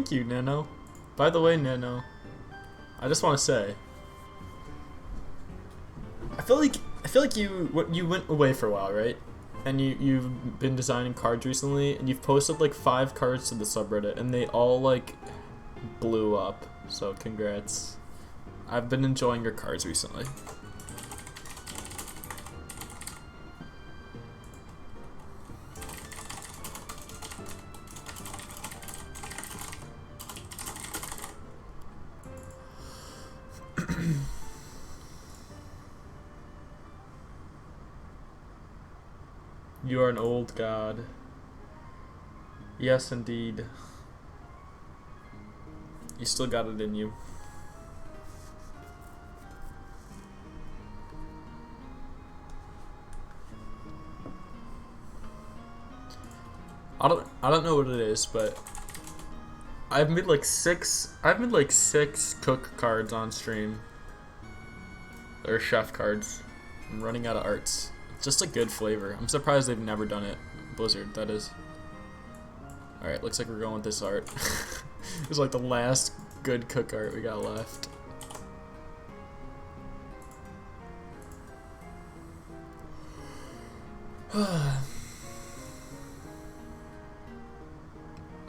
thank you, Nano. By the way, Nano, I just want to say, I feel like you went away for a while, right? And you've been designing cards recently, and you've posted like 5 cards to the subreddit, and they all like blew up. So congrats. I've been enjoying your cards recently. You are an old god. Yes, indeed. You still got it in you. I don't know what it is, but I've made like 6 cook cards on stream. Or chef cards. I'm running out of arts. It's just a good flavor. I'm surprised they've never done it. Blizzard, that is. Alright, looks like we're going with this art. It's like the last good cook art we got left.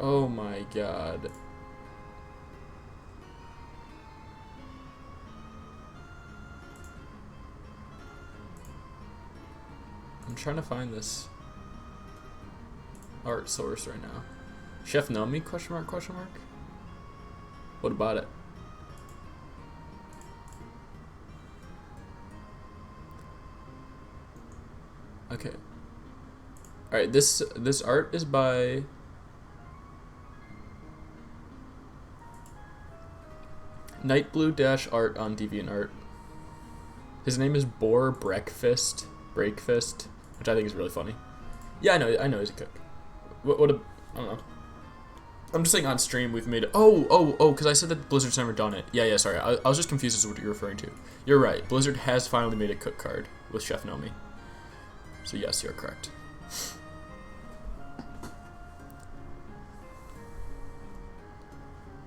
Oh my god. I'm trying to find this art source right now. Chef Nomi? Question mark? Question mark? What about it? Okay. All right. This art is by Nightblue-Art on DeviantArt. His name is Boar Breakfast, which I think is really funny. Yeah, I know he's a cook. I don't know. I'm just saying on stream we've made it. Oh, because I said that Blizzard's never done it. Yeah, sorry. I was just confused as to what you're referring to. You're right. Blizzard has finally made a cook card with Chef Nomi. So yes, you're correct.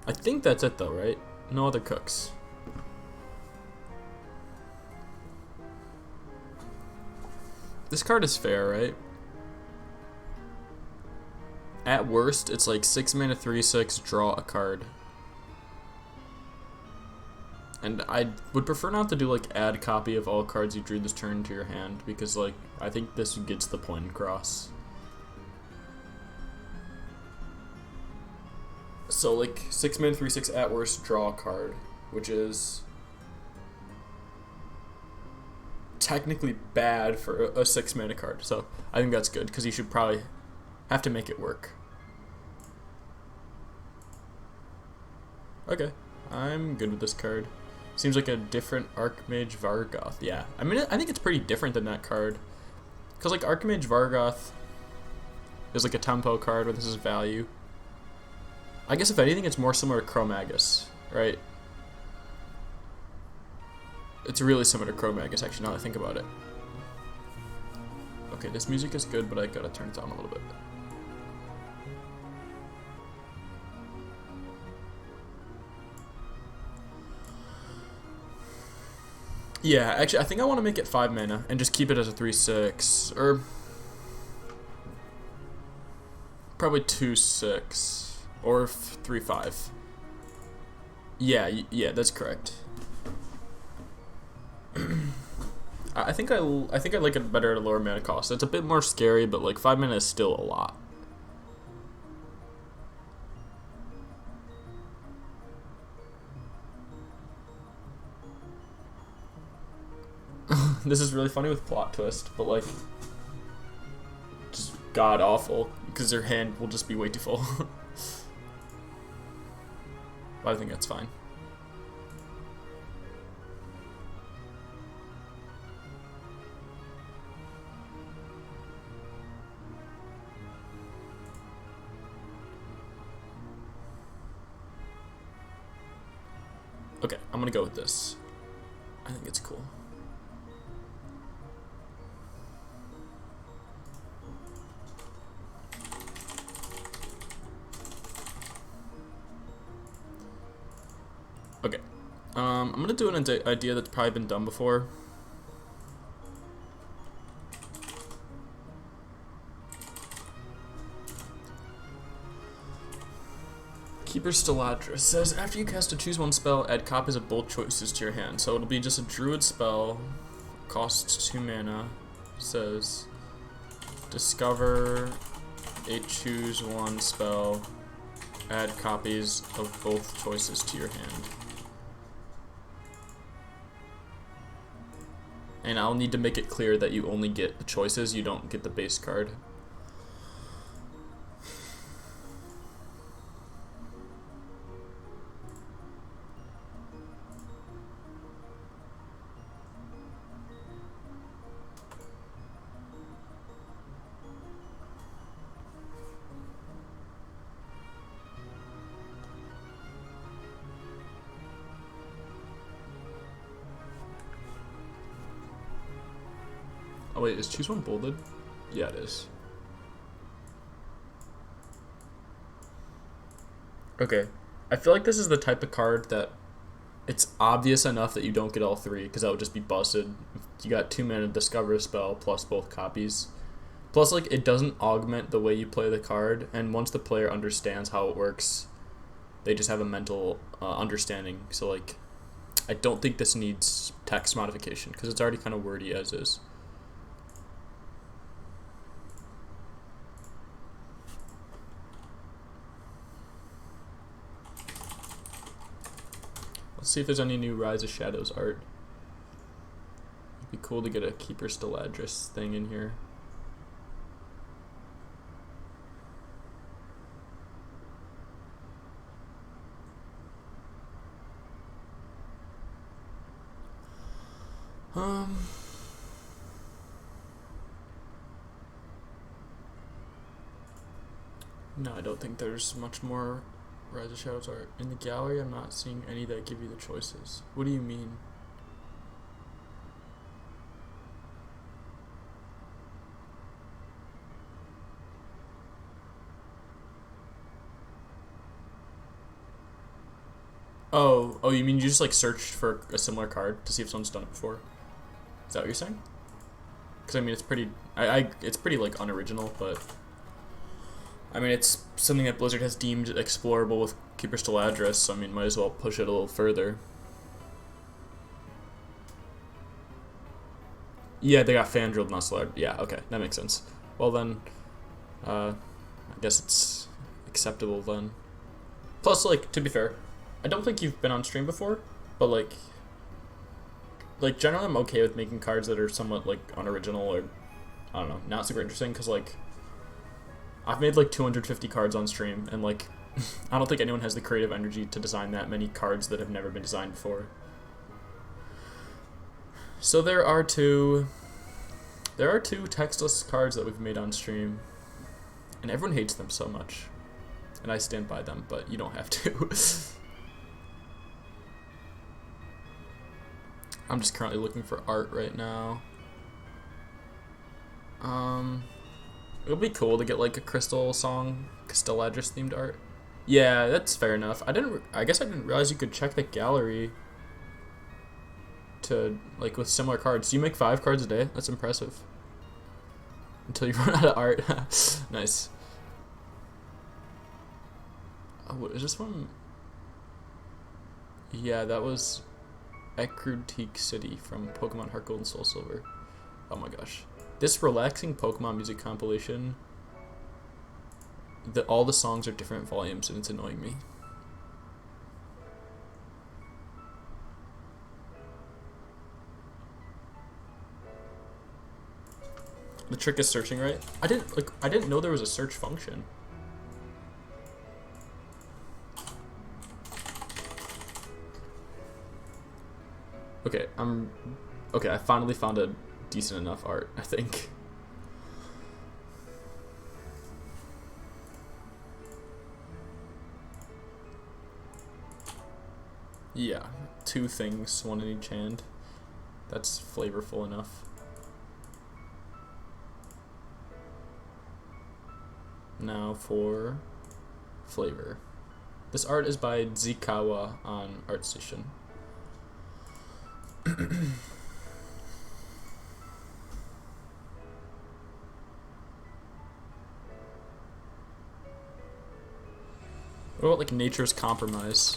I think that's it though, right? No other cooks. This card is fair, right? At worst, it's like 6 mana 3/6, draw a card. And I would prefer not to do like add copy of all cards you drew this turn to your hand, because like I think this gets the point across. So like 6 mana 3/6 at worst, draw a card, which is technically bad for a 6 mana card. So I think that's good because you should probably have to make it work. Okay, I'm good with this card. Seems like a different Archmage Vargoth. Yeah, I mean, I think it's pretty different than that card. Because, like, Archmage Vargoth is like a tempo card where this is value. I guess, if anything, it's more similar to Chromagus, right? It's really similar to Chromagus, actually, now that I think about it. Okay, this music is good, but I gotta turn it down a little bit. Yeah, actually, I think I want to make it 5 mana and just keep it as a 3/6, or probably 2/6 or 3/5. Yeah, that's correct. I think I like it better at a lower mana cost. It's a bit more scary, but like 5 mana is still a lot. This is really funny with plot twist, but like just god awful because their hand will just be way too full. But I think that's fine. Okay, I'm gonna go with this. I think it's cool. I'm gonna do an idea that's probably been done before. Keeper's Stiladra says, after you cast a choose one spell, add copies of both choices to your hand. So it'll be just a druid spell, costs 2 mana. Says, discover a choose one spell, add copies of both choices to your hand. And I'll need to make it clear that you only get the choices, you don't get the base card. Oh wait, is choose one bolded? Yeah, it is. Okay, I feel like this is the type of card that it's obvious enough that you don't get all three, because that would just be busted. You got 2 mana to discover a spell plus both copies. Plus, like, it doesn't augment the way you play the card, and once the player understands how it works, they just have a mental understanding. So, like, I don't think this needs text modification, because it's already kind of wordy as is. Let's see if there's any new Rise of Shadows art. It'd be cool to get a Keeper Stiladris thing in here. No, I don't think there's much more Rise of Shadows art. In the gallery, I'm not seeing any that give you the choices. What do you mean? Oh, you mean you just like searched for a similar card to see if someone's done it before? Is that what you're saying? Because I mean, it's pretty, it's pretty like unoriginal, but I mean, it's something that Blizzard has deemed explorable with Keeper Stiladris, so I mean, might as well push it a little further. Yeah, they got fan drilled, not Stiladris. Yeah, okay, that makes sense. Well then, I guess it's acceptable then. Plus, like, to be fair, I don't think you've been on stream before, but like generally I'm okay with making cards that are somewhat like unoriginal or I don't know, not super interesting, because like I've made like 250 cards on stream, and like I don't think anyone has the creative energy to design that many cards that have never been designed before. So there are two textless cards that we've made on stream, and everyone hates them so much, and I stand by them, but you don't have to. I'm just currently looking for art right now. It would be cool to get like a Crystal Song, Stiladris themed art. Yeah, that's fair enough. I guess I didn't realize you could check the gallery to like with similar cards. Do you make 5 cards a day? That's impressive. Until you run out of art. Nice. Oh, is this one? Yeah, that was Ekrutique City from Pokemon Heart Gold and Soul Silver. Oh my gosh. This relaxing Pokemon music compilation, all the songs are different volumes, and it's annoying me. The trick is searching, right? I didn't know there was a search function. Okay, I finally found a decent enough art, I think. Yeah, 2 things, 1 in each hand. That's flavorful enough. Now for flavor. This art is by Zikawa on ArtStation. What about like Nature's Compromise?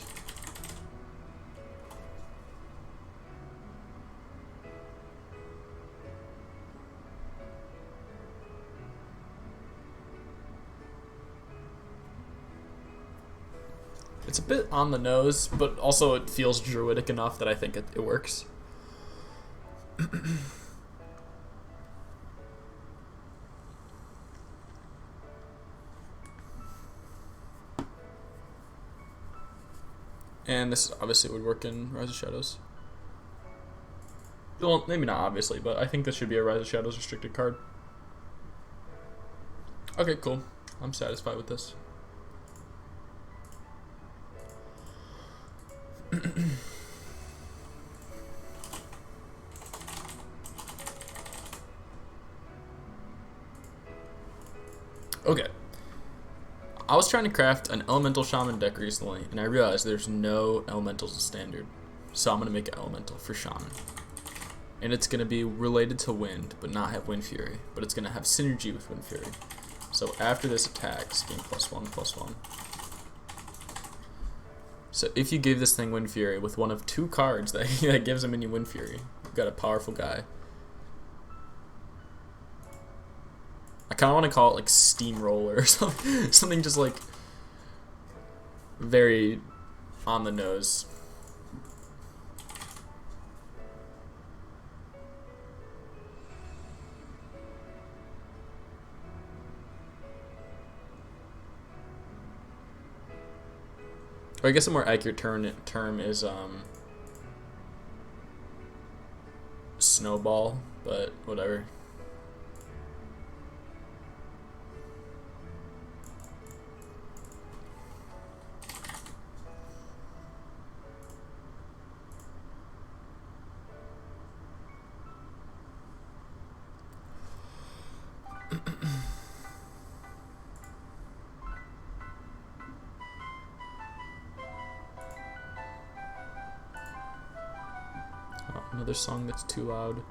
It's a bit on the nose, but also it feels druidic enough that I think it works. And this obviously would work in Rise of Shadows. Well, maybe not obviously, but I think this should be a Rise of Shadows restricted card. Okay, cool. I'm satisfied with this. Okay. I was trying to craft an Elemental Shaman deck recently, and I realized there's no Elementals in Standard. So I'm going to make an Elemental for Shaman. And it's going to be related to Wind, but not have Wind Fury. But it's going to have synergy with Wind Fury. So after this attacks, gain +1/+1. So if you give this thing Wind Fury with one of 2 cards that gives a minion Wind Fury, you've got a powerful guy. I kind of want to call it like Steamroller or something, something just like very on the nose. Or I guess a more accurate term is snowball, but whatever. Another song that's too loud.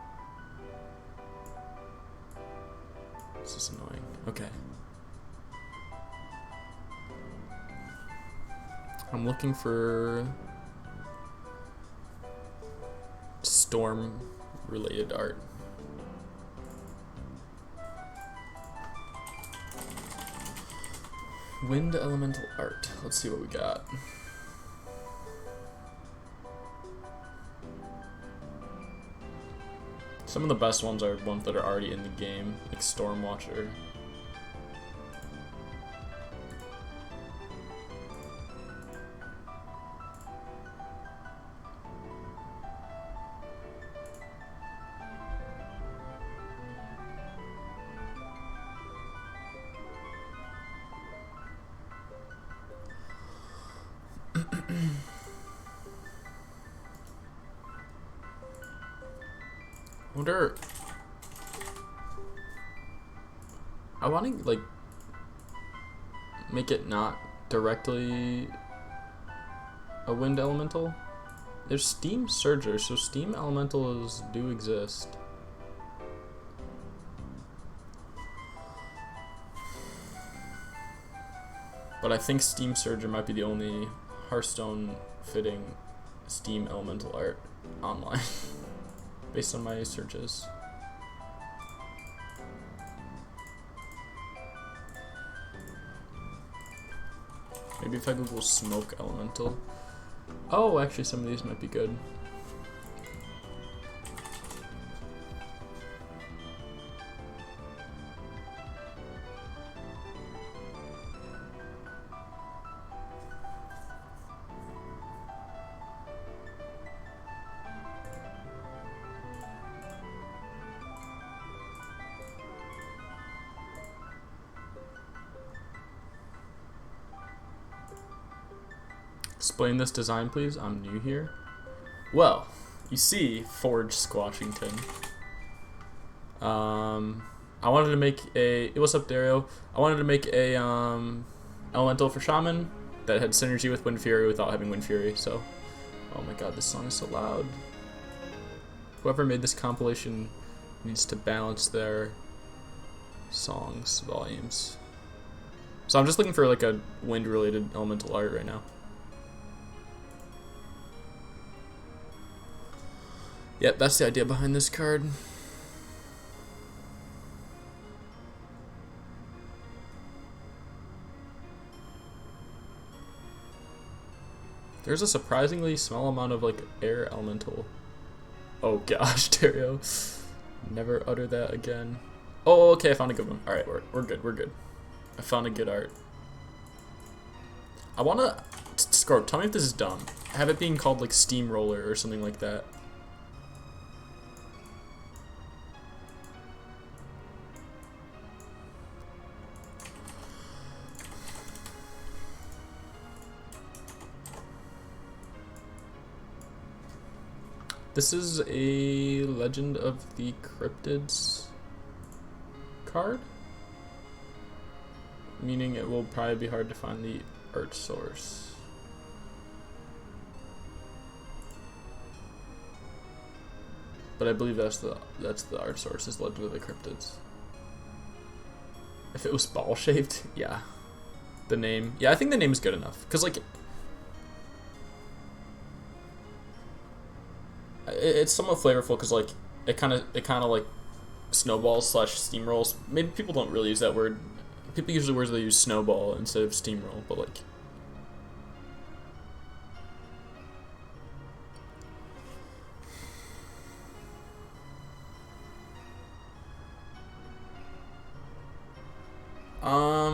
This is annoying. Okay. I'm looking for storm related art. Wind elemental art. Let's see what we got. Some of the best ones are ones that are already in the game, like Stormwatcher. I want to like make it not directly a wind elemental. There's steam surgers, so steam elementals do exist. But I think steam surger might be the only Hearthstone fitting steam elemental art online based on my searches. Maybe if I Google smoke elemental. Oh, actually some of these might be good. Explain this design, please. I'm new here. Well, you see, Forge Squashington. I wanted to make a. What's up, Dario? I wanted to make a elemental for Shaman that had synergy with Wind Fury without having Wind Fury. So, oh my God, this song is so loud. Whoever made this compilation needs to balance their songs volumes. So I'm just looking for like a wind related elemental art right now. Yep, that's the idea behind this card. There's a surprisingly small amount of like air elemental. Oh gosh, Dario. Never utter that again. Oh, okay, I found a good one. Alright, we're good, we're good. I found a good art. I wanna... Scorp, tell me if this is dumb. Have it being called like Steamroller or something like that. This is a Legend of the Cryptids card, meaning it will probably be hard to find the art source. But I believe that's the art source, is Legend of the Cryptids. If it was ball shaped, yeah. The name, yeah, I think the name is good enough, cause like it's somewhat flavorful because like it kind of like snowballs slash steamrolls. Maybe people don't really use that word. People usually words they use snowball instead of steamroll, but like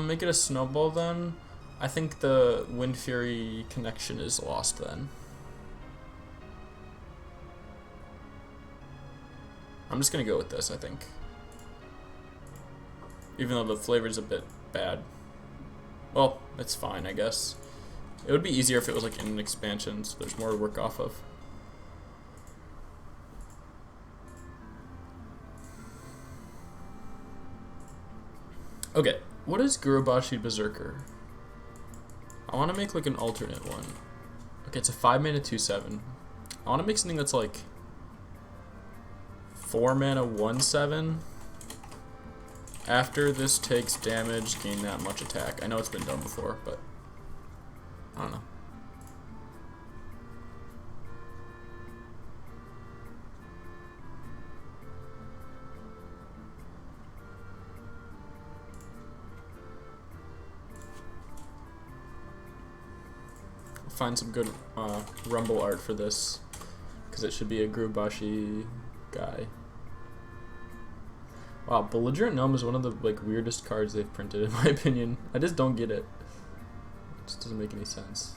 make it a snowball then. I think the Wind Fury connection is lost then. I'm just gonna go with this, I think. Even though the flavor's a bit bad. Well, it's fine, I guess. It would be easier if it was like in an expansion, so there's more to work off of. Okay, what is Gurubashi Berserker? I want to make like an alternate one. Okay, it's a 5-mana 2/7. I want to make something that's like 4-mana 1/7. After this takes damage, gain that much attack. I know it's been done before, but I don't know. Find some good Rumble art for this, because it should be a Gurubashi guy. Wow, Belligerent Gnome is one of the like weirdest cards they've printed, in my opinion. I just don't get it. It just doesn't make any sense.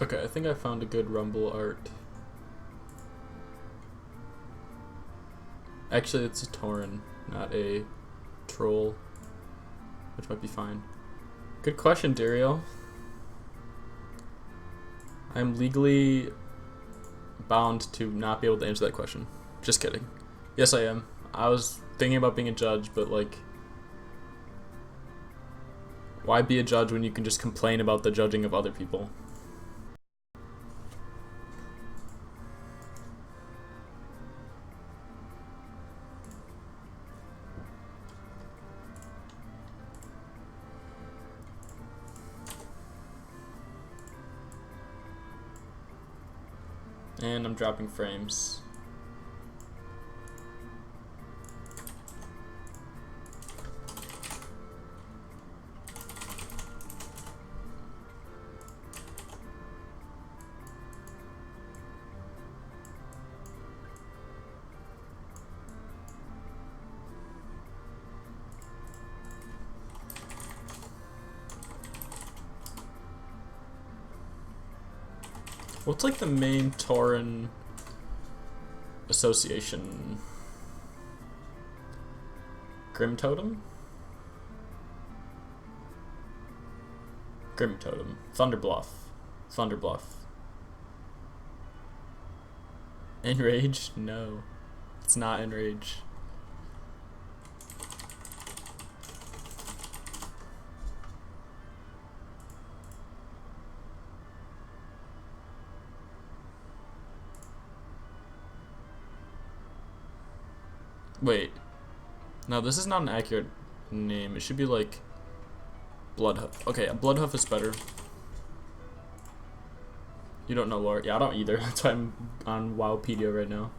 Okay, I think I found a good Rumble art. Actually, it's a Tauren, not a Troll, which might be fine. Good question, Dario. I'm legally bound to not be able to answer that question. Just kidding. Yes, I am. I was thinking about being a judge, but like, why be a judge when you can just complain about the judging of other people? And I'm dropping frames. What's like the main Tauren association? Grim Totem? Grim Totem. Thunderbluff. Thunderbluff. Enrage? No. It's not Enrage. Wait. No, this is not an accurate name. It should be like Bloodhoof. Okay, Bloodhoof is better. You don't know lore? Yeah, I don't either. That's why I'm on Wowpedia right now.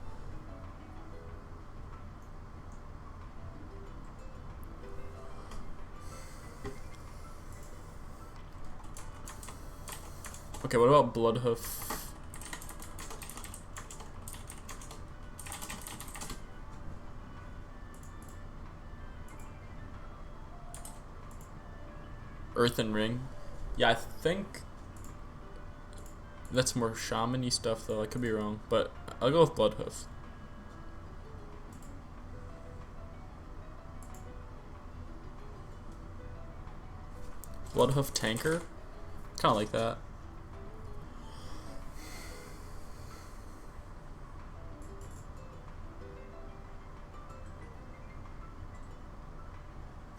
Okay, what about Bloodhoof? Earthen Ring? Yeah, I think that's more shaman-y stuff though. I could be wrong, but I'll go with Bloodhoof. Bloodhoof Tanker? Kinda like that.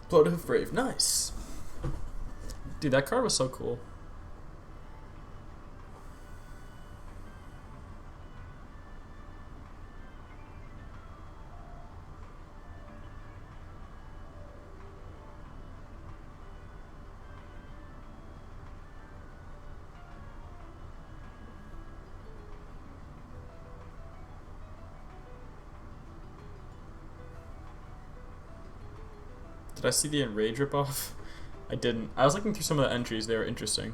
Bloodhoof Brave, nice. Dude, that card was so cool. Did I see the Enrage ripoff? I didn't. I was looking through some of the entries. They were interesting.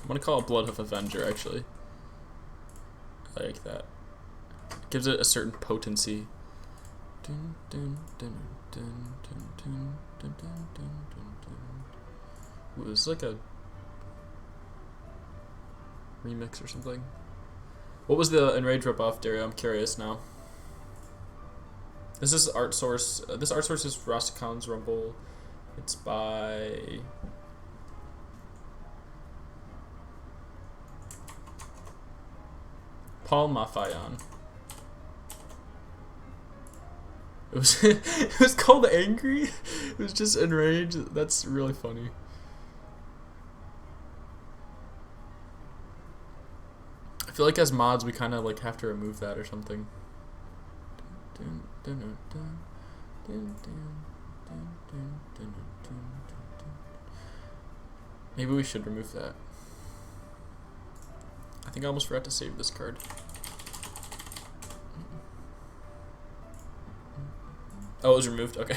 I'm gonna call it Bloodhoof Avenger, actually. I like that. It gives it a certain potency. Dun, dun, dun, dun, dun, dun, dun, dun, dun, dun. Ooh, this is like a remix or something. What was the Enrage ripoff, Dario? I'm curious now. This is art source. This art source is Rastikan's Rumble. It's by Paul Mafayan. It was it was called Angry. It was just Enrage. That's really funny. I feel like as mods we kind of like have to remove that or something. Maybe we should remove that. I think I almost forgot to save this card. Oh, it was removed? Okay.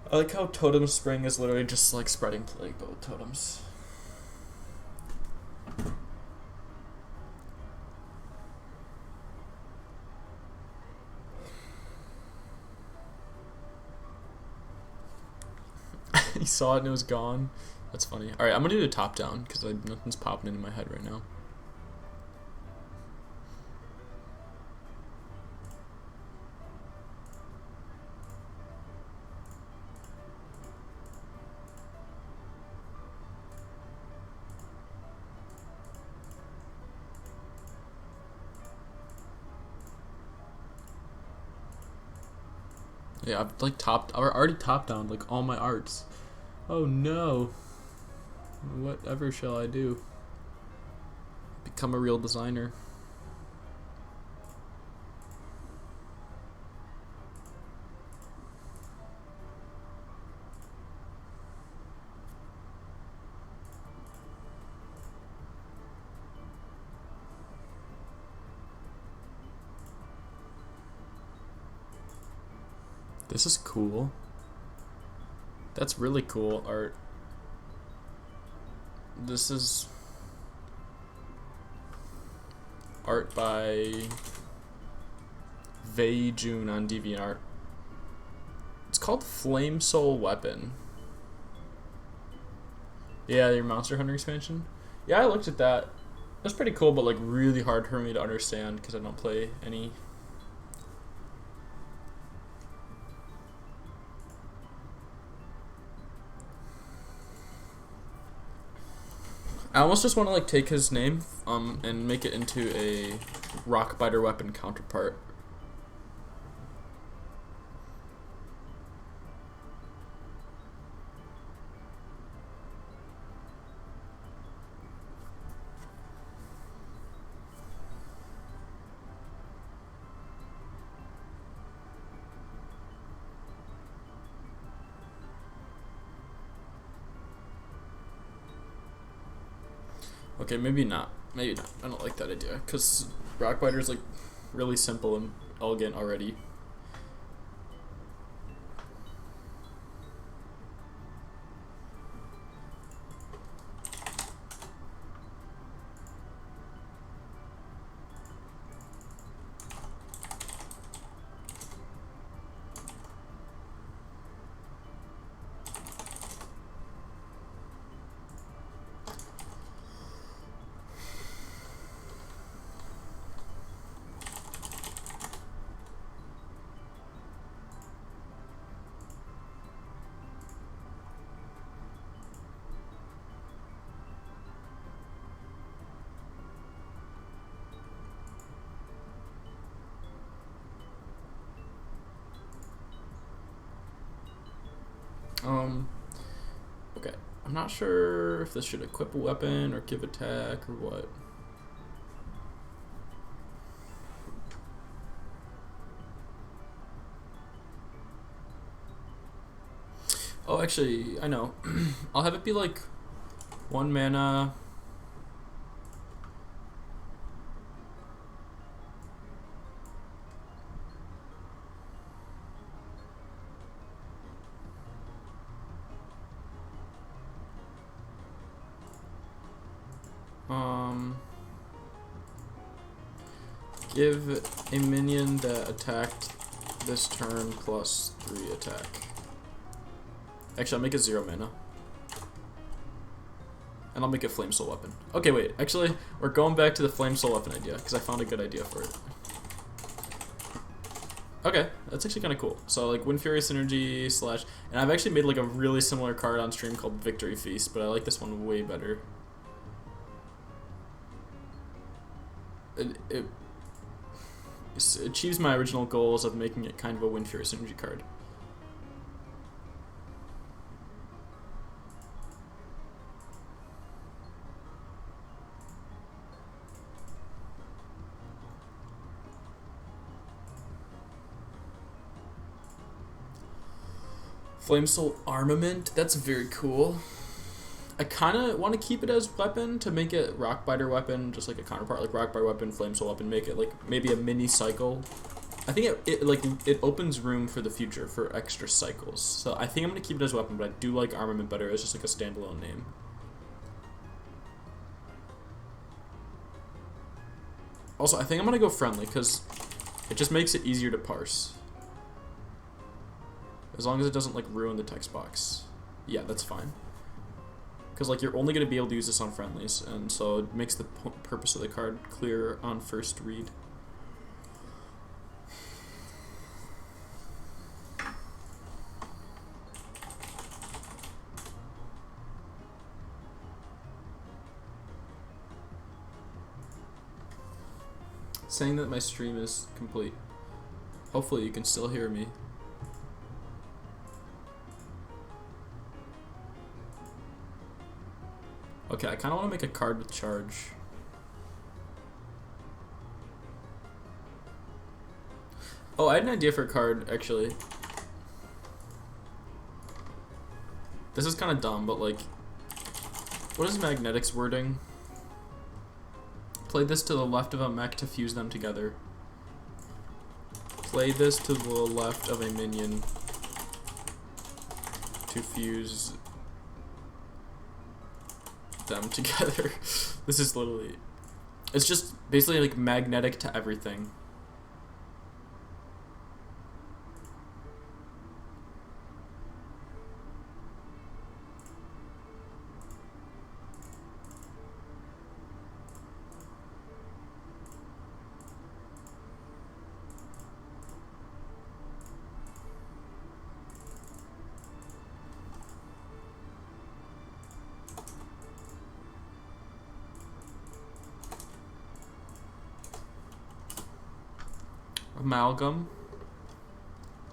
I like how Totem Spring is literally just like spreading plague, but with totems. He saw it and it was gone. That's funny. Alright, I'm gonna do the top down because nothing's popping into my head right now. Yeah, I've like already topped down like all my arts. Oh no. Whatever shall I do? Become a real designer. This is cool. That's really cool art. This is art by Vei Jun on DeviantArt. It's called Flame Soul Weapon. Yeah, your Monster Hunter expansion. Yeah, I looked at that. That's pretty cool, but like really hard for me to understand because I don't play any. I almost just want to like take his name and make it into a Rockbiter weapon counterpart. Okay, maybe not. Maybe not. I don't like that idea because Rockbiter is like really simple and elegant already. Okay. I'm not sure if this should equip a weapon or give attack or what. Oh, actually, I know. I'll have it be like 1 mana. Give a minion that attacked this turn plus 3 attack. Actually, I'll make it 0 mana. And I'll make it Flame Soul Weapon. Okay, wait. Actually, we're going back to the Flame Soul Weapon idea because I found a good idea for it. Okay, that's actually kind of cool. So like Wind Fury Synergy slash, and I've actually made like a really similar card on stream called Victory Feast, but I like this one way better. It achieves my original goals of making it kind of a Wind Fury Synergy card. Flame Soul Armament, that's very cool. I kind of want to keep it as weapon to make it Rockbiter weapon, just like a counterpart, like Rockbiter weapon, Flame Soul weapon, make it like maybe a mini cycle. I think it opens room for the future for extra cycles. So I think I'm gonna keep it as weapon, but I do like Armament better as just like a standalone name. Also, I think I'm gonna go friendly because it just makes it easier to parse. As long as it doesn't like ruin the text box. Yeah, that's fine. Because like you're only going to be able to use this on friendlies, and so it makes the purpose of the card clear on first read. Saying that my stream is complete. Hopefully you can still hear me. Okay, I kind of want to make a card with charge. Oh, I had an idea for a card, actually. This is kind of dumb, but like... What is Magnetic's wording? Play this to the left of a mech to fuse them together. Play this to the left of a minion to fuse them together. This is literally... It's just basically like magnetic to everything. Amalgam.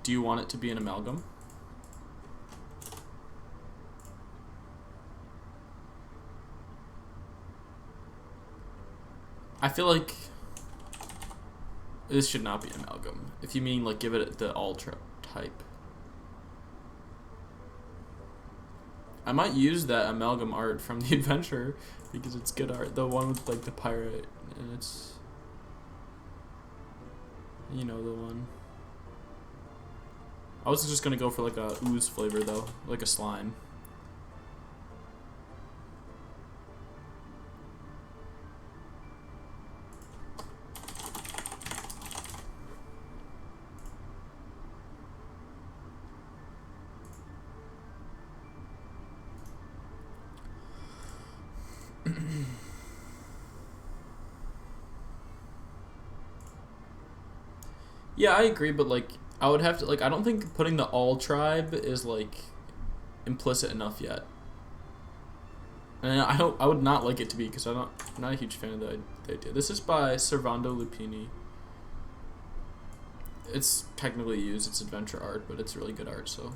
Do you want it to be an amalgam? I feel like this should not be amalgam. If you mean like give it the ultra type. I might use that amalgam art from the adventure because it's good art. The one with like the pirate and it's... You know the one. I was just gonna go for like a ooze flavor though, like a slime. Yeah, I agree, but like I would have to like I don't think putting the all tribe is like implicit enough yet. And I would not like it to be because I'm not a huge fan of the idea. This is by Servando Lupini. It's technically used, it's adventure art, but it's really good art, so.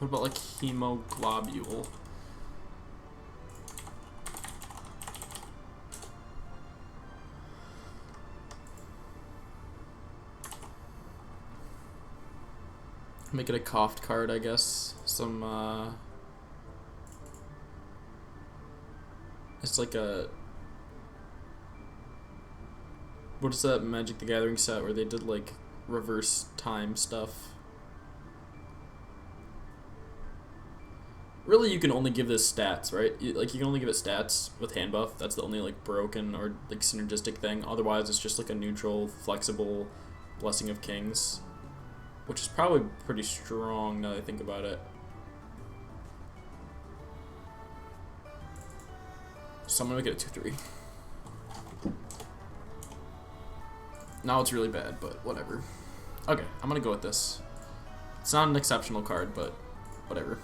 What about like hemoglobule? Make it a coughed card, I guess. Some it's like a... What is that Magic the Gathering set where they did like reverse time stuff? Really, you can only give this stats, right? Like, you can only give it stats with hand buff. That's the only, like, broken or, like, synergistic thing. Otherwise, it's just, like, a neutral, flexible Blessing of Kings. Which is probably pretty strong now that I think about it. So I'm gonna make it a 2/3. Now it's really bad, but whatever. Okay, I'm gonna go with this. It's not an exceptional card, but whatever.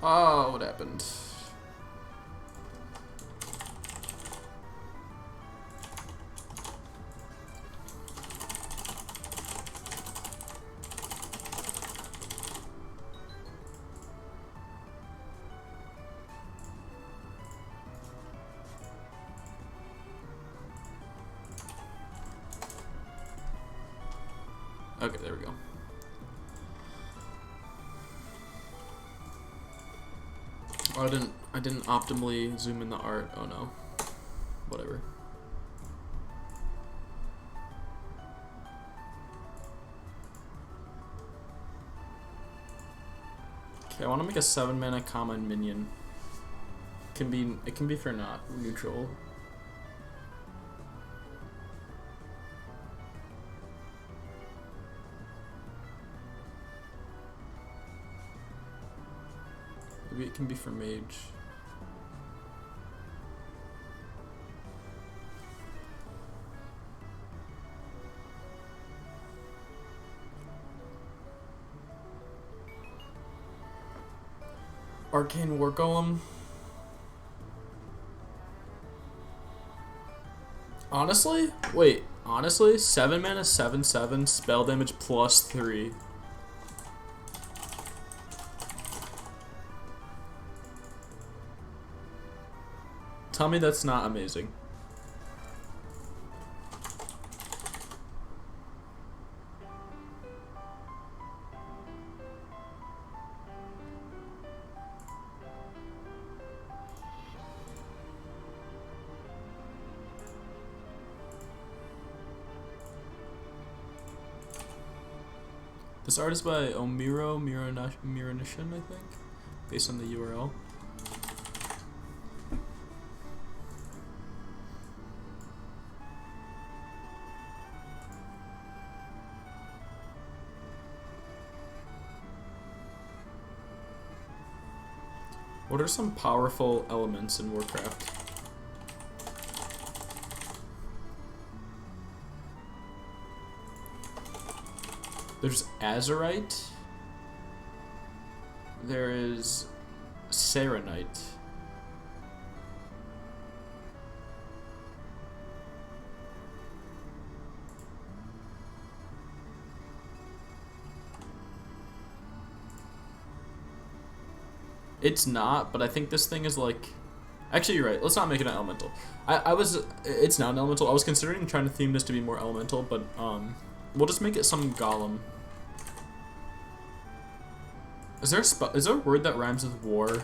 Oh, what happened? Okay, there we go. Oh, I didn't optimally zoom in the art. Oh no. Whatever. Okay, I want to make a 7-mana common minion. It can be for not neutral. Maybe it can be for mage. Arcane War Golem. Honestly? Wait, honestly? 7 mana, 7/7, spell damage +3. Tell me that's not amazing. This art is by Omiro Miranishin, I think, based on the URL. What are some powerful elements in Warcraft? There's Azurite. There is Serenite. It's not, but I think this thing is like... Actually, you're right. Let's not make it an elemental. It's not an elemental. I was considering trying to theme this to be more elemental, but we'll just make it some golem. Is there a word that rhymes with war?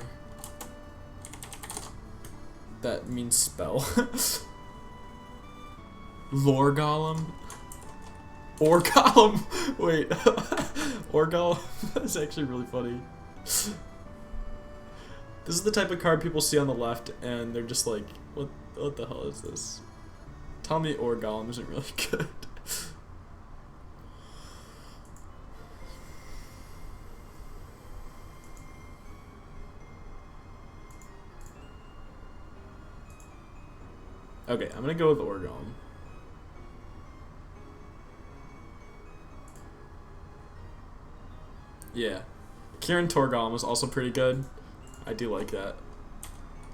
That means spell. Lore golem? Or golem? Wait. Or golem? That's actually really funny. This is the type of card people see on the left and they're just like, what the hell is this? Tell me or golem isn't really good. Okay, I'm gonna go with Orgolem. Yeah. Kirin Tor Golem was also pretty good. I do like that.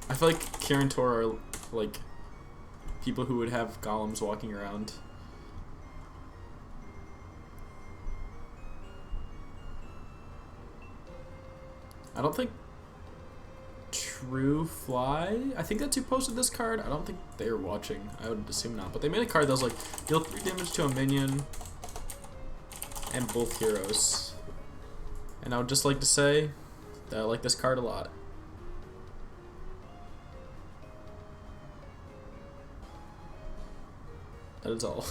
I feel like Kirin Tor are like people who would have golems walking around. I don't think True Fly, I think that's who posted this card. I don't think they were watching. I would assume not. But they made a card that was like, deal 3 damage to a minion and both heroes. And I would just like to say that I like this card a lot. That is all.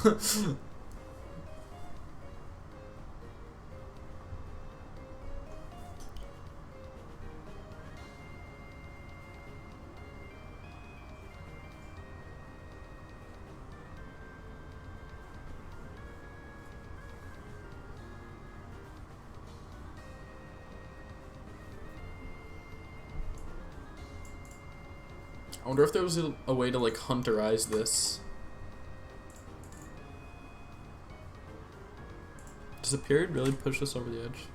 I wonder if there was a way to like hunterize this. Does the period really push us over the edge?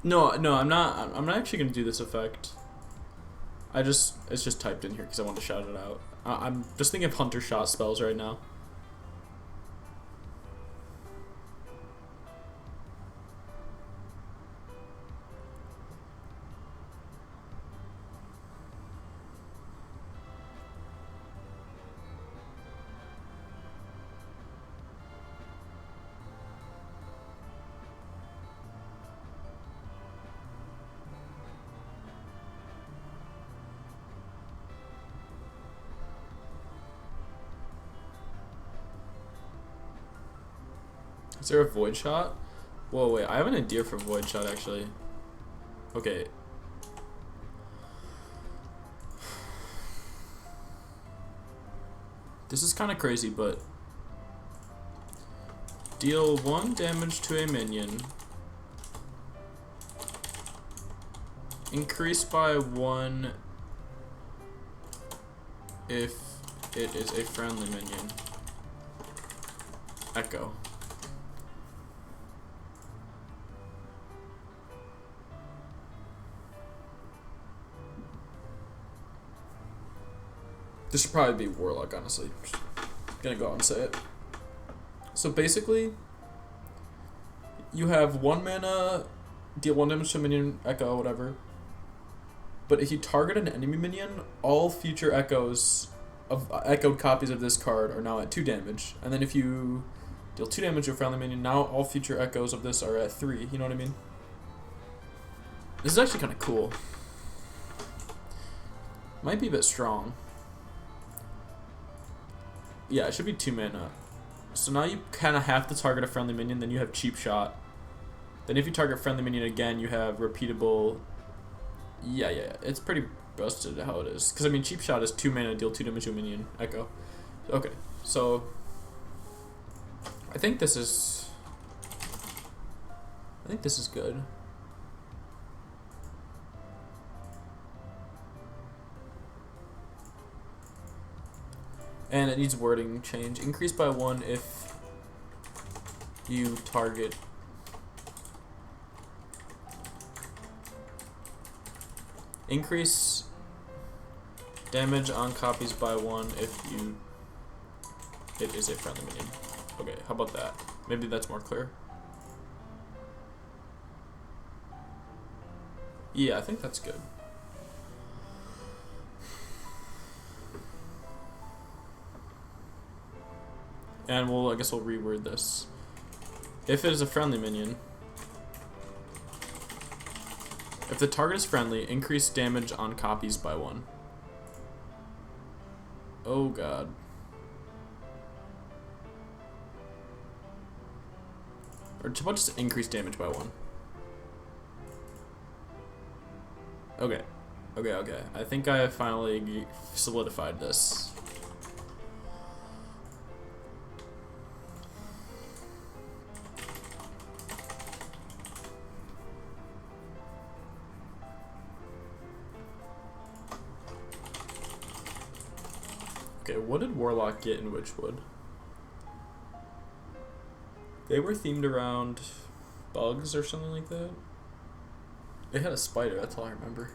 No, I'm not. I'm not actually gonna do this effect. It's just typed in here because I want to shout it out. I'm just thinking of Hunter Shot spells right now. Is there a Void Shot? Whoa, wait, I have an idea for Void Shot, actually. Okay. This is kind of crazy, but... Deal 1 damage to a minion. Increase by 1 if it is a friendly minion. Echo. This should probably be Warlock, honestly. Just gonna go out and say it. So basically, you have 1 mana, deal 1 damage to a minion, echo, whatever. But if you target an enemy minion, all future echoes of echoed copies of this card are now at 2 damage. And then if you deal 2 damage to a friendly minion, now all future echoes of this are at 3. You know what I mean? This is actually kind of cool. Might be a bit strong. Yeah, it should be 2 mana. So now you kind of have to target a friendly minion, then you have cheap shot. Then if you target friendly minion again, you have repeatable. Yeah, it's pretty busted how it is. Because I mean, cheap shot is 2 mana, deal 2 damage to a minion, echo. Okay, so I think this is good. And it needs wording change. Increase by 1 if you target. Increase damage on copies by 1 if it is a friendly minion. Okay, how about that? Maybe that's more clear. Yeah, I think that's good. And I guess we'll reword this. If it is a friendly minion, if the target is friendly, increase damage on copies by 1. Oh god. Or just increase damage by 1. Okay. I think I have finally solidified this. Okay, what did Warlock get in Witchwood? They were themed around bugs or something like that. They had a spider, that's all I remember.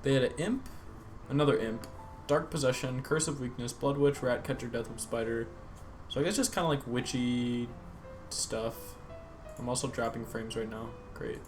They had an imp, another imp, dark possession, curse of weakness, blood witch, rat catcher, death whip spider. So I guess just kind of like witchy stuff. I'm also dropping frames right now. Great.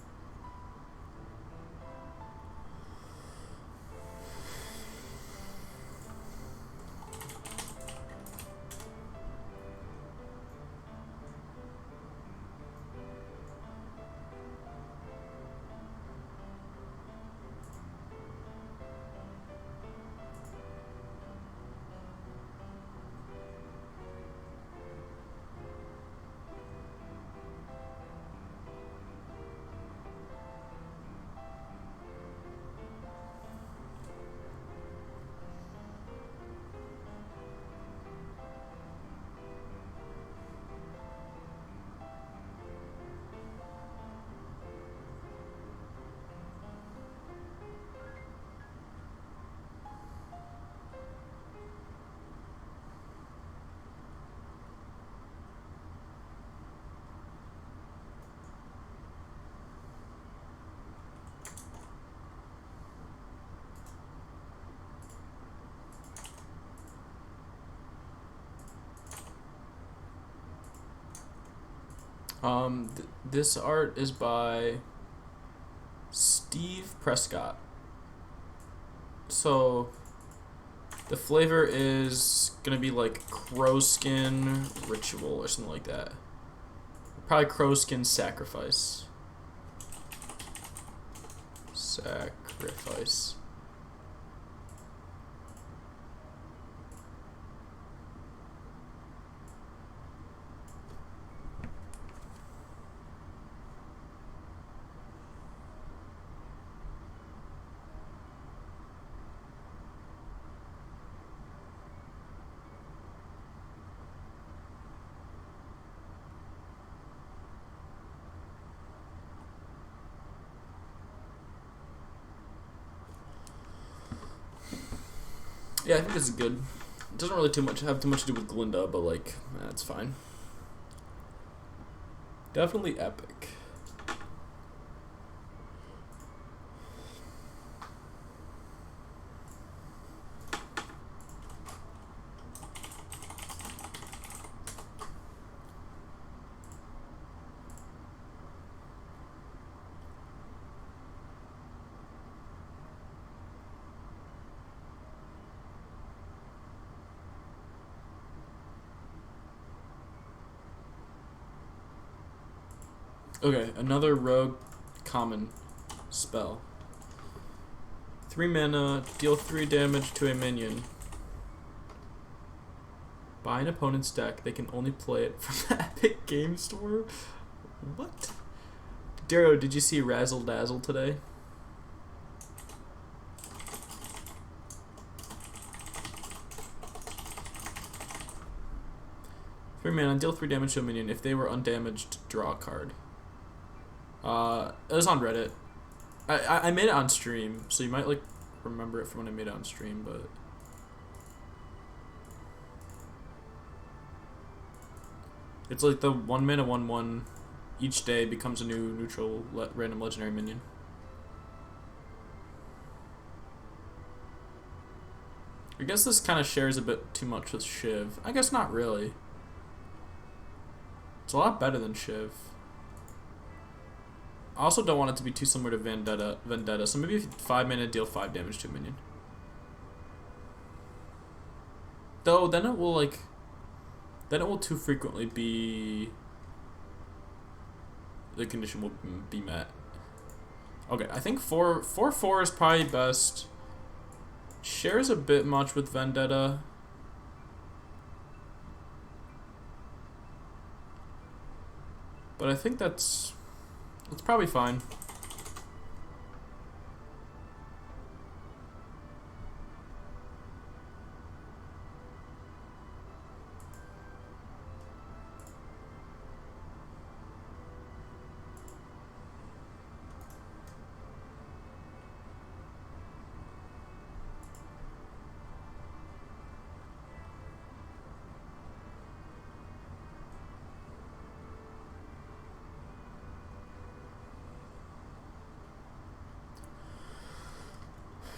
This art is by Steve Prescott. So the flavor is gonna be like crowskin ritual or something like that. Probably crowskin sacrifice. Sacrifice. Yeah, I think this is good. It doesn't really have too much to do with Glinda, but like, that's fine. Definitely epic. Okay, another rogue common spell. 3 mana, deal 3 damage to a minion. Buy an opponent's deck, they can only play it from the Epic Game Store? What? Darrow, did you see Razzle Dazzle today? Three mana, deal 3 damage to a minion. If they were undamaged, draw a card. It was on Reddit. I made it on stream, so you might like remember it from when I made it on stream, but it's like the 1 mana 1/1 each day becomes a new neutral random legendary minion. I guess this kind of shares a bit too much with Shiv. I guess not really. It's a lot better than Shiv. I also don't want it to be too similar to Vendetta, so maybe 5 mana, deal 5 damage to a minion. Though, then it will, like... Then it will too frequently be... The condition will be met. Okay, I think 4/4 is probably best. Shares a bit much with Vendetta. But I think that's probably fine.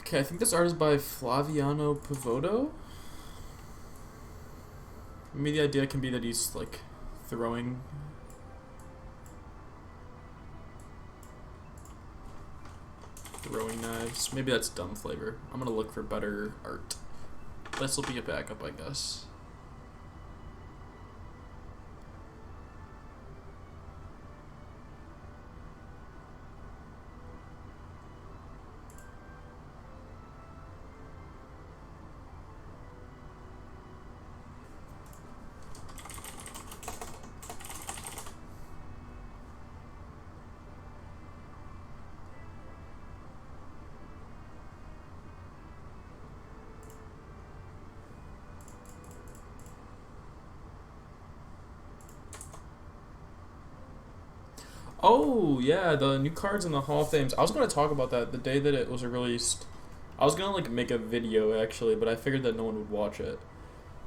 Okay, I think this art is by Flaviano Pavoto. Maybe the idea can be that he's like throwing knives. Maybe that's dumb flavor. I'm gonna look for better art. This will be a backup, I guess. Oh, yeah, the new cards in the Hall of Fames. I was going to talk about that the day that it was released. I was going to, like, make a video, actually, but I figured that no one would watch it.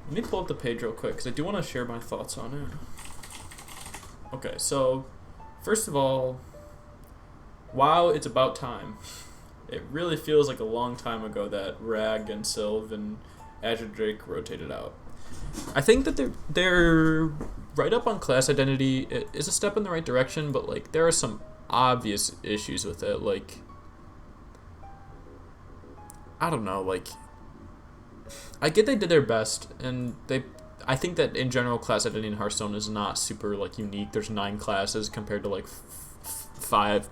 Let me pull up the page real quick, because I do want to share my thoughts on it. Okay, so, first of all, wow, it's about time. It really feels like a long time ago that Rag and Sylve and Azure Drake rotated out. I think that they're right up on class identity. It is a step in the right direction, but like there are some obvious issues with it. Like, I don't know. Like, I get they did their best, and I think that in general, class identity in Hearthstone is not super like unique. There's 9 classes compared to like 5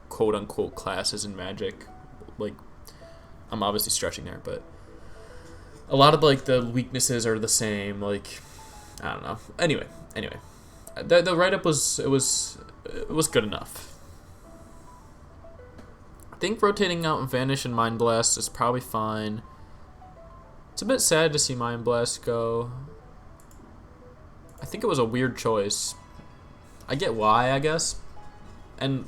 quote unquote classes in Magic. Like, I'm obviously stretching there, but a lot of like the weaknesses are the same. Like, I don't know. Anyway, the write up was good enough. I think rotating out Vanish and Mind Blast is probably fine. It's a bit sad to see Mind Blast go. I think it was a weird choice. I get why, I guess. And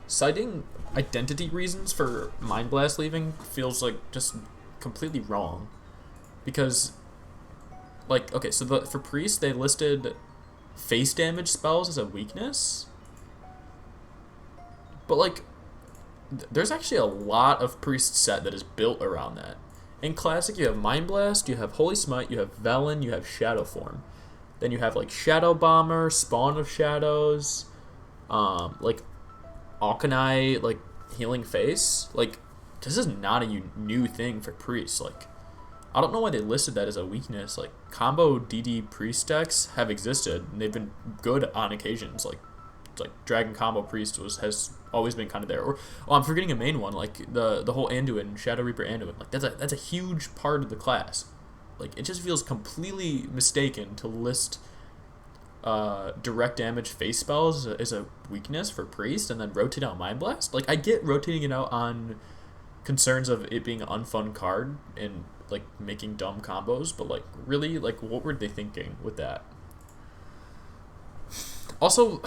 citing identity reasons for Mind Blast leaving feels like just completely wrong. because, like, okay, so for priest they listed face damage spells as a weakness, but like, there's actually a lot of priest set that is built around that. In classic, you have Mind Blast, you have Holy Smite, you have Velen, you have Shadow Form. Then you have like Shadow Bomber, Spawn of Shadows, like Auchenai, like Healing Face. Like, this is not a new thing for priests. Like, I don't know why they listed that as a weakness. Like, combo DD priest decks have existed, and they've been good on occasions. Like Dragon combo priest has always been kind of there. Or I'm forgetting a main one, like the whole Anduin, Shadow Reaper Anduin. Like, that's a huge part of the class. Like, it just feels completely mistaken to list direct damage face spells as a weakness for priest and then rotate out Mind Blast. Like, I get rotating it out on concerns of it being an unfun card and like making dumb combos, but like, really, like, what were they thinking with that? Also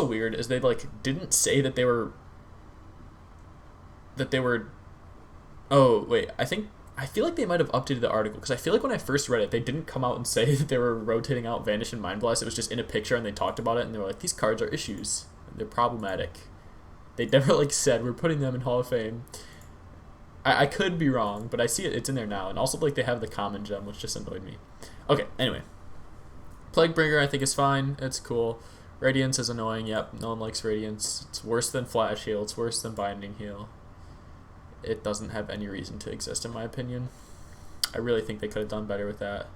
weird is they like didn't say that they were oh wait, I feel like they might have updated the article, because I feel like when I first read it, they didn't come out and say that they were rotating out Vanish and Mind Blast. It was just in a picture, and they talked about it, and they were like, these cards are issues. They're problematic. They never, like, said, we're putting them in Hall of Fame. I could be wrong, but I see it's in there now. And also, like, they have the common gem, which just annoyed me. Okay, anyway. Plaguebringer, I think, is fine. It's cool. Radiance is annoying. Yep, no one likes Radiance. It's worse than Flash Heal. It's worse than Binding Heal. It doesn't have any reason to exist, in my opinion. I really think they could have done better with that.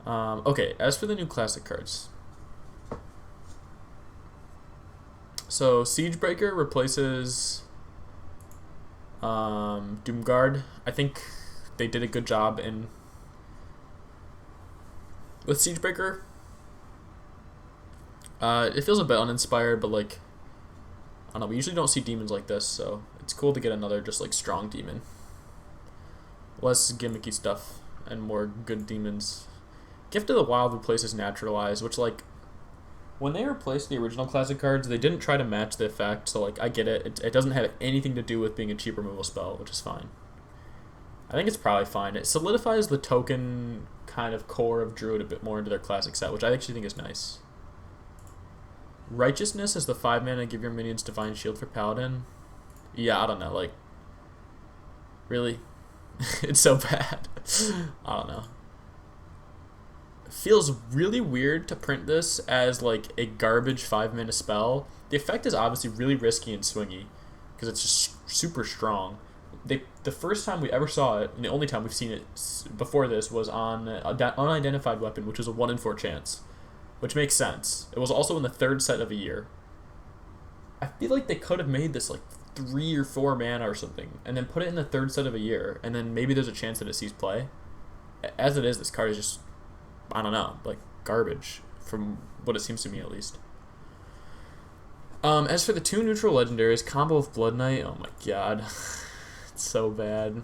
Okay, as for the new classic cards. So, Siegebreaker replaces Doomguard. I think they did a good job with Siegebreaker. It feels a bit uninspired, but like, I don't know, we usually don't see demons like this, so it's cool to get another just like strong demon. Less gimmicky stuff and more good demons. Gift of the Wild replaces Naturalize, which, like, when they replaced the original classic cards, they didn't try to match the effect, so like, I get it. It doesn't have anything to do with being a cheap removal spell, which is fine. I think it's probably fine. It solidifies the token kind of core of Druid a bit more into their classic set, which I actually think is nice. Righteousness is the 5 mana, give your minions Divine Shield for Paladin. Yeah, I don't know, like, really? It's so bad. I don't know. It feels really weird to print this as like a garbage 5 mana spell. The effect is obviously really risky and swingy, because it's just super strong. The first time we ever saw it, and the only time we've seen it before this, was on Unidentified Weapon, which was a 1 in 4 chance. Which makes sense. It was also in the 3rd set of a year. I feel like they could have made this like 3 or 4 mana or something, and then put it in the 3rd set of a year, and then maybe there's a chance that it sees play. As it is, this card is just, I don't know, like garbage, from what it seems to me at least. As for the 2 neutral legendaries, combo with Blood Knight, oh my god. It's so bad.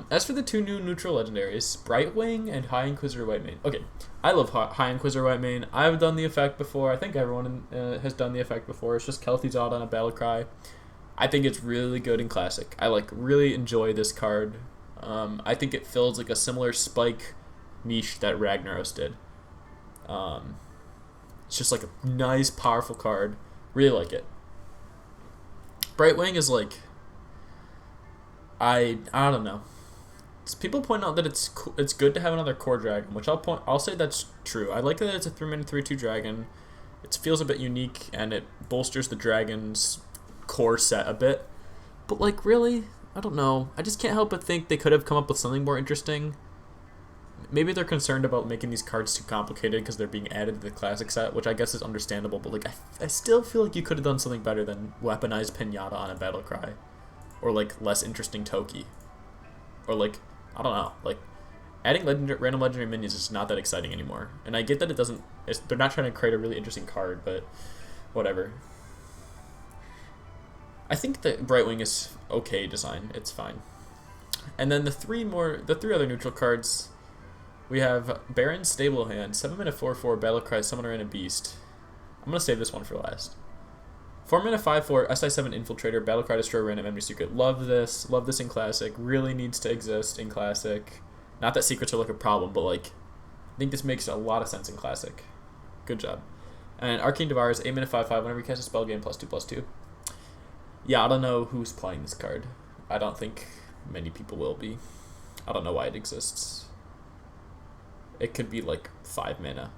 As for the 2 new neutral legendaries, Brightwing and High Inquisitor Whitemane. Okay, I love High Inquisitor Whitemane. I've done the effect before. I think everyone has done the effect before. It's just Kel'Thuzad on a Battlecry. I think it's really good in Classic. I like really enjoy this card. I think it fills like a similar spike niche that Ragnaros did. It's just like a nice, powerful card. Really like it. Brightwing is like, I don't know. People point out that it's good to have another core dragon, which I'll say that's true. I like that it's a 3-mana 3/2 dragon. It feels a bit unique, and it bolsters the dragon's core set a bit. But like, really, I don't know. I just can't help but think they could have come up with something more interesting. Maybe they're concerned about making these cards too complicated because they're being added to the classic set, which I guess is understandable. But like, I still feel like you could have done something better than weaponized Pinata on a Battlecry, or like less interesting Toki, or like, I don't know, like adding random legendary minions is not that exciting anymore. And I get that they're not trying to create a really interesting card, but whatever. I think that Brightwing is okay design. It's fine. And then the three other neutral cards, we have Baron Stablehand, 7-mana 4/4 Battlecry Summoner and a Beast. I'm gonna save this one for last. 4 mana 5/4 SI7 Infiltrator, Battlecry Destroyer, Random Enemy Secret. Love this. Love this in Classic. Really needs to exist in Classic. Not that secrets are like a problem, but like I think this makes a lot of sense in Classic. Good job. And Arcane Devours, 8 mana 5/5. Whenever you cast a spell, gain +2/+2. Yeah, I don't know who's playing this card. I don't think many people will be. I don't know why it exists. It could be like 5 mana.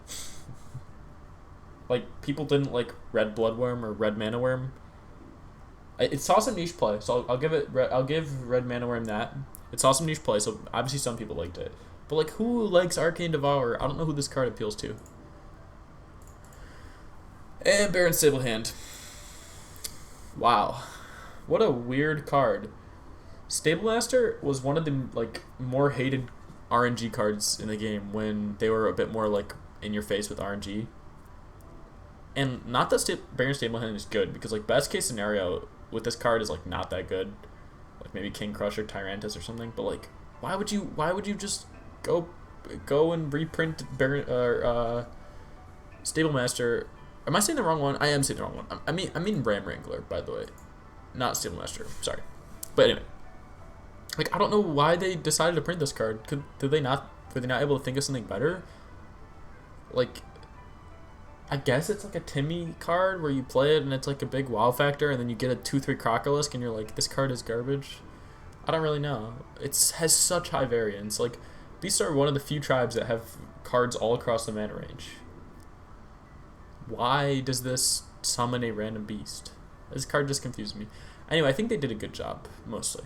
Like, people didn't like Red Bloodworm or Red Mana Worm. It saw some niche play, so I'll give Red Mana Worm that. It saw some niche play, so obviously some people liked it. But like, who likes Arcane Devourer? I don't know who this card appeals to. And Baron Stablehand. Wow, what a weird card. Stablemaster was one of the like more hated RNG cards in the game when they were a bit more like in your face with RNG. And not that Baron Stablehand is good, because like best case scenario with this card is like not that good, like maybe King Crusher, Tyrantus or something. But like, why would you just go and reprint Baron Stablemaster? Am I saying the wrong one? I am saying the wrong one. I mean Ram Wrangler, by the way, not Stablemaster. Sorry, but anyway, like I don't know why they decided to print this card. Were they not able to think of something better? Like, I guess it's like a Timmy card where you play it and it's like a big wow factor, and then you get a 2/3 Crocolisk and you're like, this card is garbage. I don't really know. It has such high variance. Like, Beasts are one of the few tribes that have cards all across the mana range. Why does this summon a random beast? This card just confused me. Anyway, I think they did a good job, mostly.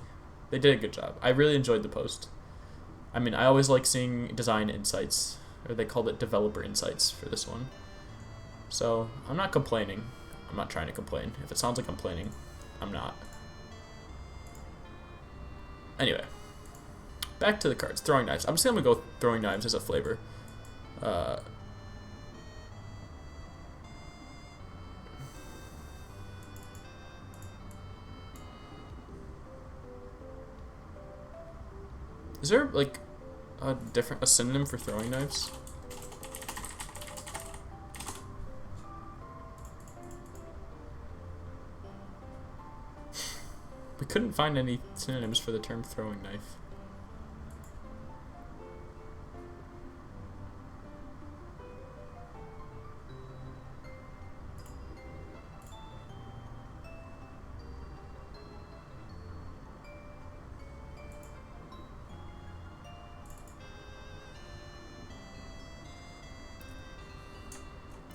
They did a good job. I really enjoyed the post. I mean, I always like seeing design insights, or they called it developer insights for this one. So, I'm not complaining. I'm not trying to complain. If it sounds like complaining, I'm not. Anyway, back to the cards. Throwing Knives. I'm just going to go Throwing Knives as a flavor. Is there, like, a synonym for Throwing Knives? We couldn't find any synonyms for the term throwing knife.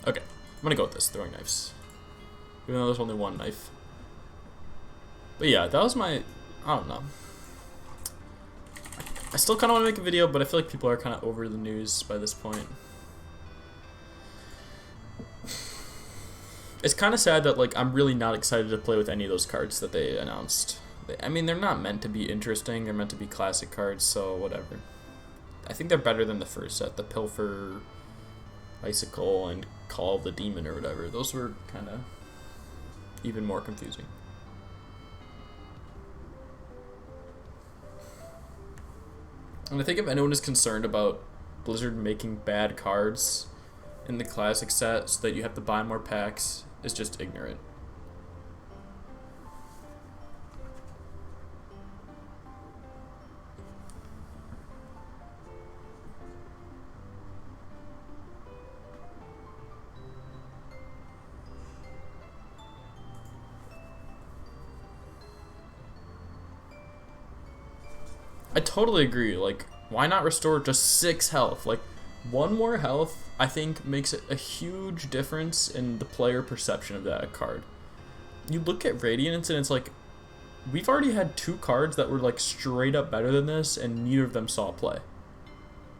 Okay, I'm gonna go with this, Throwing Knives. Even though there's only one knife. But yeah, that was my, I don't know. I still kind of want to make a video, but I feel like people are kind of over the news by this point. It's kind of sad that, like, I'm really not excited to play with any of those cards that they announced. I mean, they're not meant to be interesting. They're meant to be classic cards, so whatever. I think they're better than the first set, the Pilfer, Icicle, and Call of the Demon or whatever. Those were kind of even more confusing. And I think if anyone is concerned about Blizzard making bad cards in the classic set so that you have to buy more packs, is just ignorant. I totally agree. Like, why not restore just 6 health? Like, 1 more health, I think, makes a huge difference in the player perception of that card. You look at Radiance and it's like, we've already had 2 cards that were like straight up better than this, and neither of them saw play.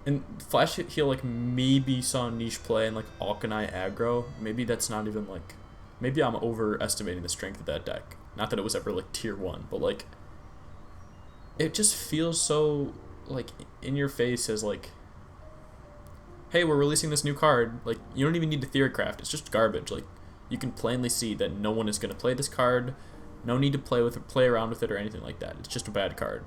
And Flash Heal like maybe saw niche play and like Alkanai aggro. Maybe that's not even like, maybe I'm overestimating the strength of that deck. Not that it was ever like tier 1, but like, it just feels so, like, in your face as, like, hey, we're releasing this new card. Like, you don't even need to Theorycraft. It's just garbage. Like, you can plainly see that no one is going to play this card. No need to play around with it or anything like that. It's just a bad card.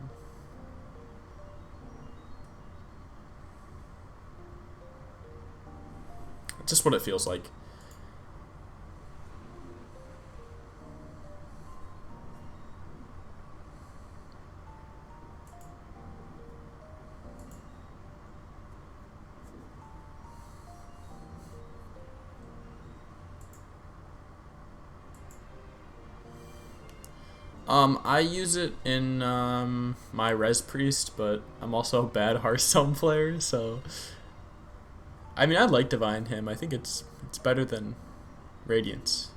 It's just what it feels like. I use it in my Res Priest, but I'm also a bad Hearthstone player, so I mean I like Divine Hymn. I think it's better than Radiance.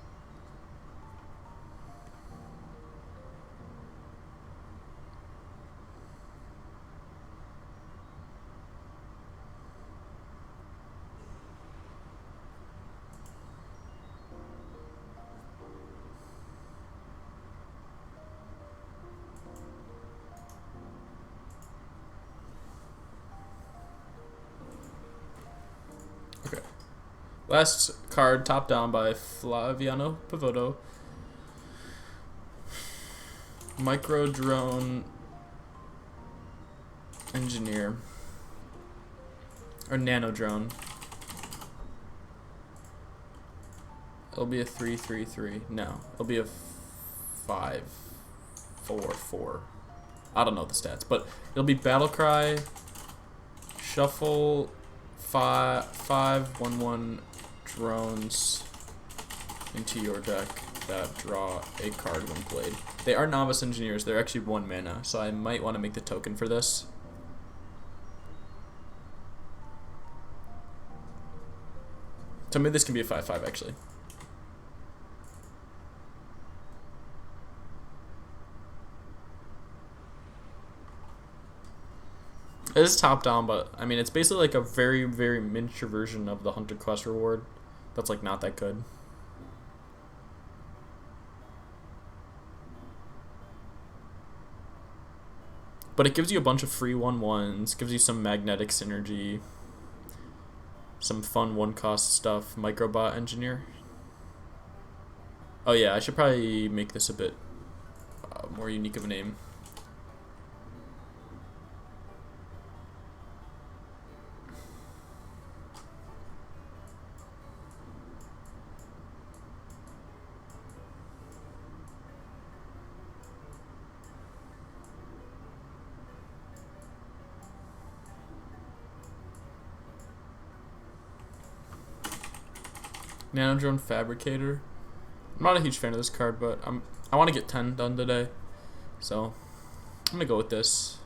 Okay. Last card, top down by Flaviano Pavoto. Micro Drone Engineer. Or Nano Drone. It'll be a 3/3/3. No, it'll be a 5/4/4. I don't know the stats, but it'll be Battle Cry, Shuffle, 5/1/1 drones into your deck that draw a card when played. They are Novice Engineers. They're actually 1 mana, so I might want to make the token for this. To me, this can be a 5/5 actually. It is top down, but I mean, it's basically like a very, very miniature version of the Hunter Quest reward. That's like not that good. But it gives you a bunch of free 1/1s, gives you some magnetic synergy, some fun 1-cost stuff. Microbot Engineer. Oh yeah, I should probably make this a bit more unique of a name. Nano Drone Fabricator. I'm not a huge fan of this card, but I want to get 10 done today, so I'm gonna go with this.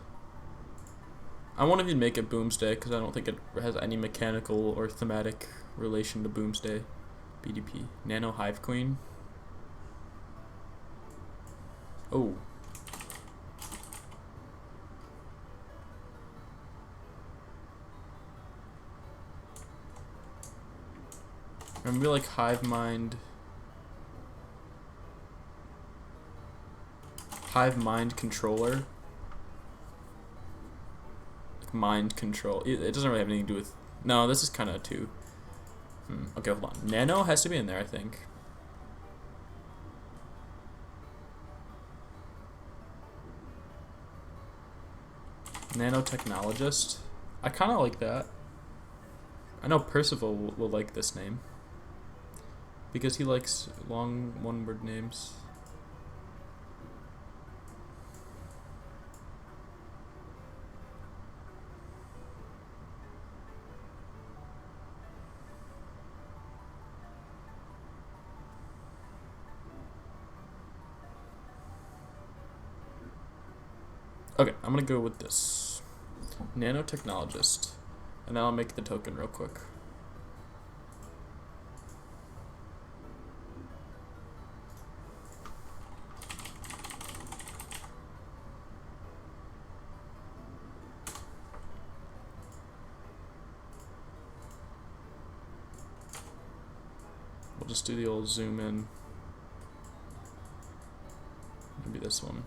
I won't even make it Boomsday because I don't think it has any mechanical or thematic relation to Boomsday. BDP. Nano Hive Queen. Oh. I'm gonna be like Hive Mind Controller. Like mind control. It doesn't really have anything to do with. No, this is kind of too. Okay, hold on. Nano has to be in there, I think. Nanotechnologist. I kind of like that. I know Percival will like this name because he likes long one-word names. Okay, I'm gonna go with this. Nanotechnologist. And then I'll make the token real quick. We'll just do the old zoom in. Maybe this one.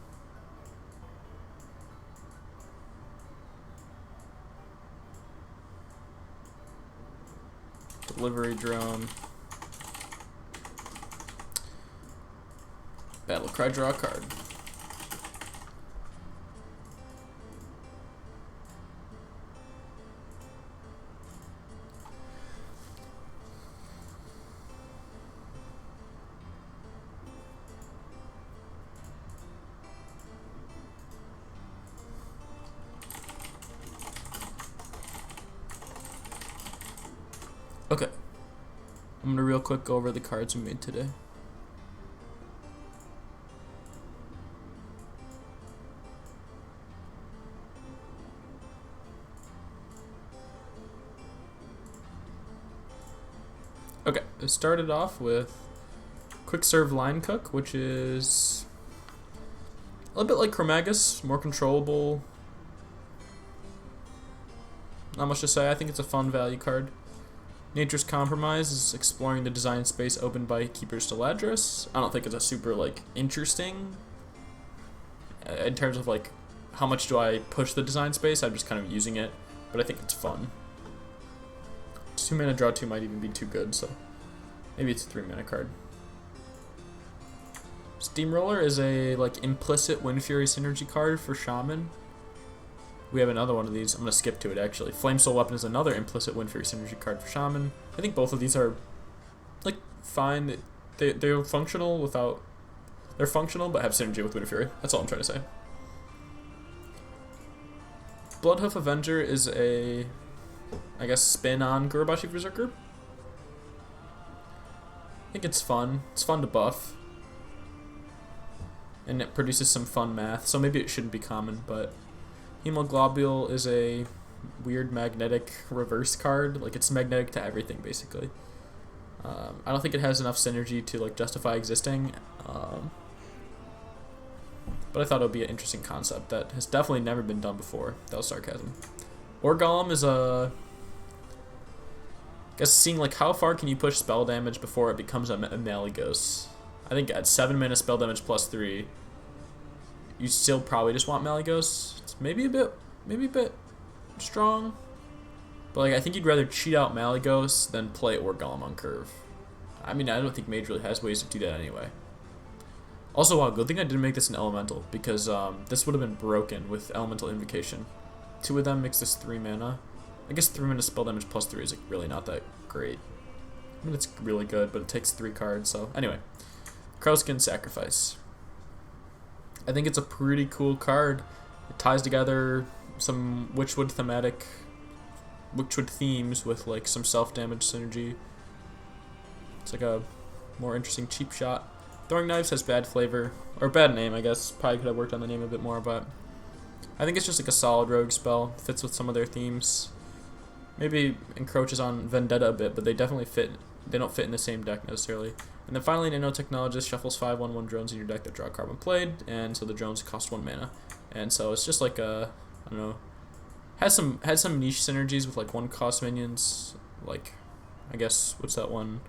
Delivery drone. Battle cry, draw a card. Okay. I'm gonna real quick go over the cards we made today. Okay, it started off with Quick Serve Line Cook, which is a little bit like Chromagus, more controllable. Not much to say. I think it's a fun value card. Nature's Compromise is exploring the design space opened by Keeper's Steladris. I don't think it's a super like interesting in terms of like how much do I push the design space. I'm just kind of using it, but I think it's fun. 2 mana draw 2 might even be too good, so maybe it's a 3 mana card. Steamroller is a like implicit Wind Fury synergy card for Shaman. We have another one of these. I'm gonna skip to it actually. Flamesoul Weapon is another implicit Wind Fury synergy card for Shaman. I think both of these are like fine. They're functional without. They're functional but have synergy with Wind Fury. That's all I'm trying to say. Bloodhoof Avenger is a, I guess, spin on Gurubashi Berserker. I think it's fun. It's fun to buff. And it produces some fun math, so maybe it shouldn't be common, but Hemoglobule is a weird magnetic reverse card. Like, it's magnetic to everything, basically. I don't think it has enough synergy to, like, justify existing. But I thought it would be an interesting concept that has definitely never been done before. That was sarcasm. Orgolem is a... I guess seeing like how far can you push spell damage before it becomes a Malygos. I think at 7 mana spell damage plus 3, you still probably just want Malygos. It's maybe a bit strong. But like I think you'd rather cheat out Malygos than play Orgolem on curve. I mean, I don't think Mage really has ways to do that anyway. Also, wow, good thing I didn't make this an Elemental, because this would have been broken with Elemental Invocation. 2 of them makes this 3 mana. I guess 3 mana spell damage plus 3 is like really not that great. I mean, it's really good, but it takes 3 cards, so anyway. Crowskin Sacrifice. I think it's a pretty cool card. It ties together some Witchwood themes with like some self-damage synergy. It's like a more interesting cheap shot. Throwing Knives has bad flavor, or bad name, I guess. Probably could have worked on the name a bit more, but I think it's just like a solid rogue spell. Fits with some of their themes. Maybe encroaches on Vendetta a bit, but they definitely fit. They don't fit in the same deck necessarily. And then finally, Nanotechnologist shuffles 5 1/1 drones in your deck that draw a card when played, and so the drones cost 1 mana. And so it's just like a, I don't know, has some niche synergies with like 1-cost minions, like I guess what's that one,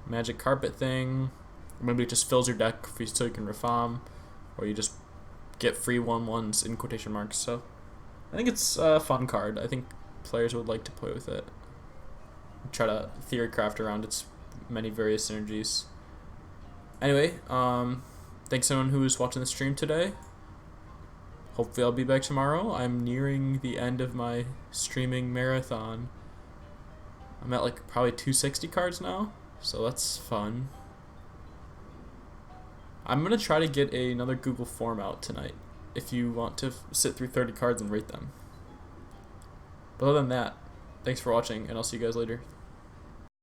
Magic Carpet thing. Or maybe it just fills your deck so you can reform, or you just get free 1/1s in quotation marks. So I think it's a fun card. I think players would like to play with it. Try to theory craft around its many various synergies. Anyway, thanks everyone who was watching the stream today. Hopefully I'll be back tomorrow. I'm nearing the end of my streaming marathon. I'm at like probably 260 cards now, so that's fun. I'm going to try to get another Google form out tonight if you want to sit through 30 cards and rate them. But other than that, thanks for watching, and I'll see you guys later.